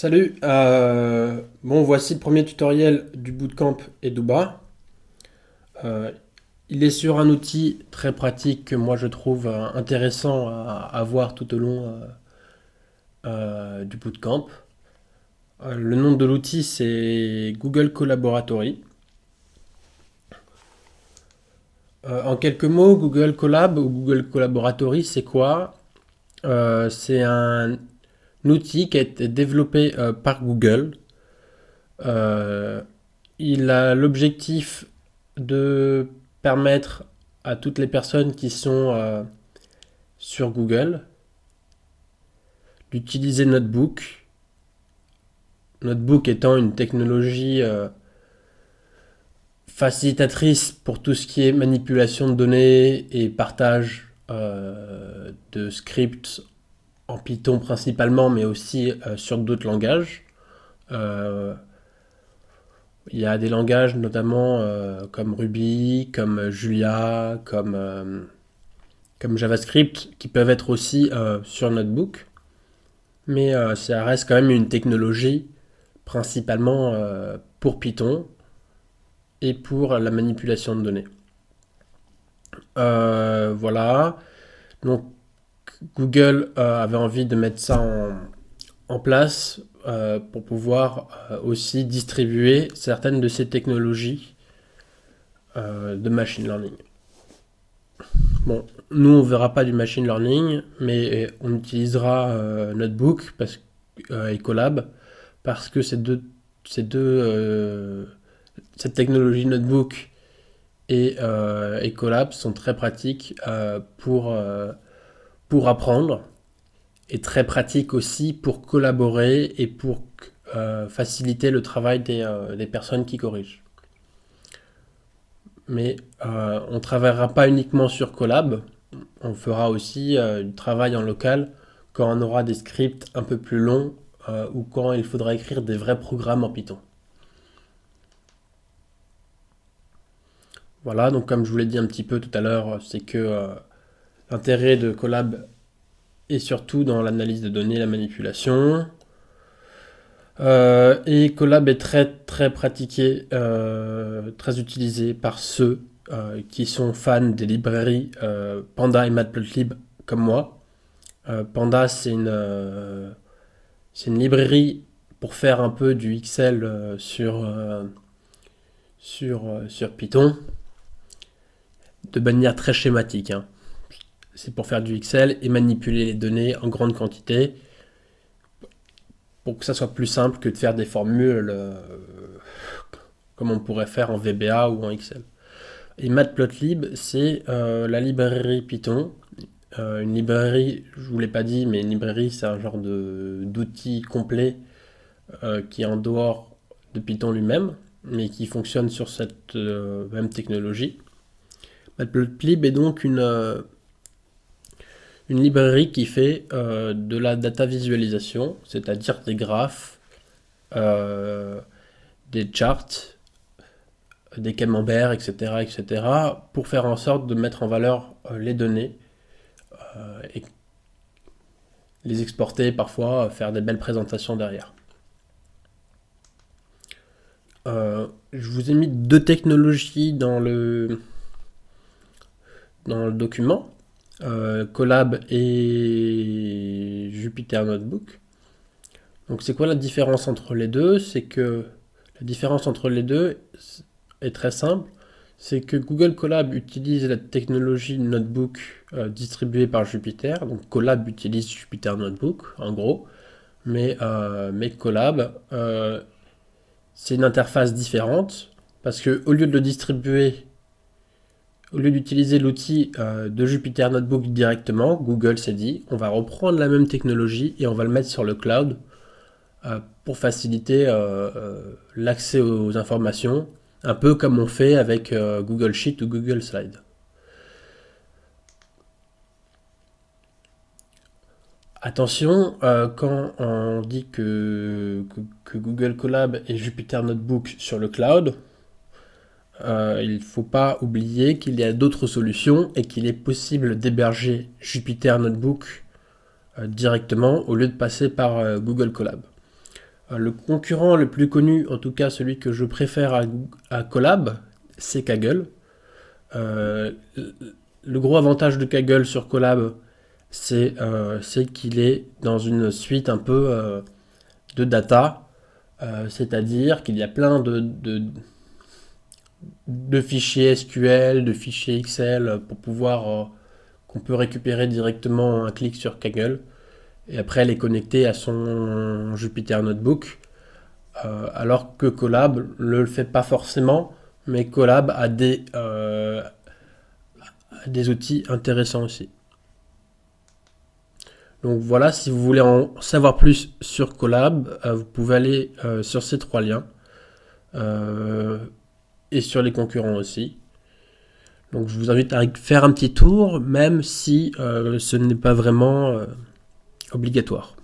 Salut, bon voici le premier tutoriel du Bootcamp Eduba. Euh, il est sur un outil très pratique que moi je trouve intéressant à avoir tout au long du Bootcamp. Le nom de l'outil c'est Google Collaboratory. En quelques mots, Google Collab ou Google Collaboratory c'est quoi? C'est un outil qui a été développé par Google. Euh, il a l'objectif de permettre à toutes les personnes qui sont sur Google d'utiliser Notebook. Notebook étant une technologie facilitatrice pour tout ce qui est manipulation de données et partage de scripts en Python principalement, mais aussi sur d'autres langages. Euh, il y a des langages notamment comme Ruby, comme Julia, comme JavaScript qui peuvent être aussi sur Notebook. Mais ça reste quand même une technologie principalement pour Python et pour la manipulation de données. Voilà. Donc Google avait envie de mettre ça en place pour pouvoir aussi distribuer certaines de ces technologies de machine learning. Bon, nous on verra pas du machine learning, mais on utilisera Notebook et Colab parce que cette technologie Notebook et Colab sont très pratiques pour apprendre et très pratiques aussi pour collaborer et pour faciliter le travail des personnes qui corrigent. Mais on ne travaillera pas uniquement sur Colab, on fera aussi du travail en local quand on aura des scripts un peu plus longs ou quand il faudra écrire des vrais programmes en Python. Voilà, donc comme je vous l'ai dit un petit peu tout à l'heure, c'est que l'intérêt de Colab est surtout dans l'analyse de données et la manipulation. Et Colab est très très pratiqué, très utilisé par ceux qui sont fans des librairies Panda et Matplotlib comme moi. Panda c'est une librairie pour faire un peu du XL sur Python de manière très schématique, hein. C'est pour faire du XL et manipuler les données en grande quantité pour que ça soit plus simple que de faire des formules comme on pourrait faire en VBA ou en Excel. Et Matplotlib, c'est la librairie Python. Une librairie, je vous l'ai pas dit, mais une librairie, c'est un genre d'outil complet qui est en dehors de Python lui-même, mais qui fonctionne sur cette même technologie. Matplotlib est donc une librairie qui fait de la data visualisation, c'est-à-dire des graphes, euh, des charts, des camemberts, etc., etc., pour faire en sorte de mettre en valeur les données et les exporter parfois, faire des belles présentations derrière. Je vous ai mis deux technologies dans le document, Colab et Jupyter Notebook. Donc c'est quoi la différence entre les deux? C'est que la différence entre les deux est très simple. C'est que Google Colab utilise la technologie Notebook distribuée par Jupyter. Donc Colab utilise Jupyter Notebook, en gros. Mais Colab, c'est une interface différente. Parce que au lieu de le distribuer, au lieu d'utiliser l'outil de Jupyter Notebook directement, Google s'est dit, on va reprendre la même technologie et on va le mettre sur le cloud pour faciliter l'accès aux informations, un peu comme on fait avec Google Sheet ou Google Slide. Attention, quand on dit que Google Colab et Jupyter Notebook sur le cloud, il ne faut pas oublier qu'il y a d'autres solutions et qu'il est possible d'héberger Jupyter Notebook directement au lieu de passer par Google Colab. Le concurrent le plus connu, en tout cas celui que je préfère à Colab, c'est Kaggle. Le gros avantage de Kaggle sur Colab, c'est qu'il est dans une suite un peu de data, c'est-à-dire qu'il y a plein de fichiers SQL, de fichiers Excel pour pouvoir qu'on peut récupérer directement en un clic sur Kaggle et après les connecter à son Jupyter Notebook. Alors que Colab ne le fait pas forcément, mais Colab a des outils intéressants aussi. Donc voilà, si vous voulez en savoir plus sur Colab, vous pouvez aller sur ces 3 liens et sur les concurrents aussi. Donc je vous invite à faire un petit tour, même si ce n'est pas vraiment obligatoire.